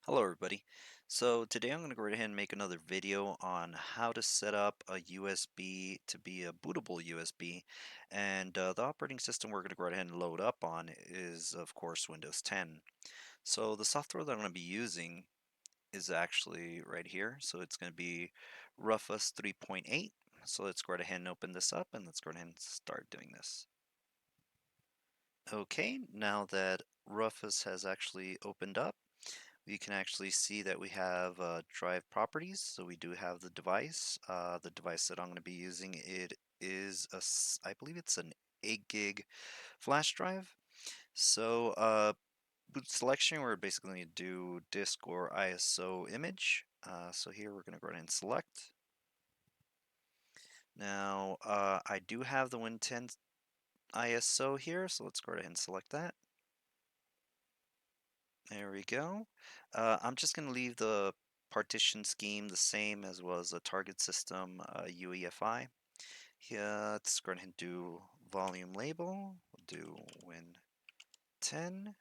Hello everybody. So today I'm going to go right ahead and make another video on how to set up a USB to be a bootable USB, and the operating system we're going to go right ahead and load up on is of course Windows 10. So the software that I'm going to be using is actually right here. So it's going to be Rufus 3.8. So let's go right ahead and open this up and let's go ahead and start doing this. Okay, now that Rufus has actually opened up, we can actually see that we have drive properties. So we do have the device. The device that I'm going to be using, it is I believe it's an 8 gig flash drive. So boot selection, we're basically going to do disk or ISO image. So here we're going to go ahead and select. Now I do have the Win 10 ISO here, so let's go ahead and select that. There we go. I'm just going to leave the partition scheme the same as was a target system UEFI. Here, let's go ahead and do volume label. We'll do Win10.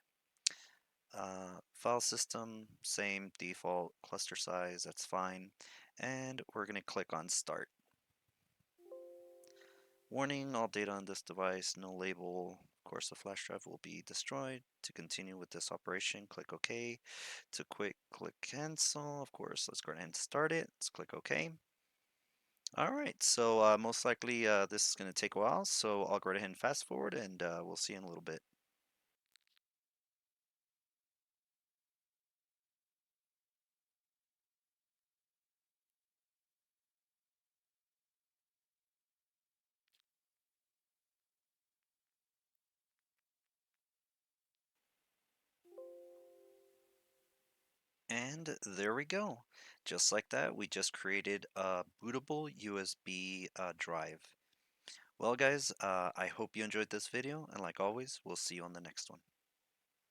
File system, same default cluster size, that's fine. And we're going to click on start. Warning, all data on this device, no label. Of course, the flash drive will be destroyed. To continue with this operation, click OK. To quit, click cancel. Of course, let's go ahead and start it. Let's click OK. All right, so most likely this is going to take a while, so I'll go right ahead and fast forward and we'll see you in a little bit. And there we go. Just like that, we just created a bootable USB drive. Well, guys, I hope you enjoyed this video, and like always, we'll see you on the next one.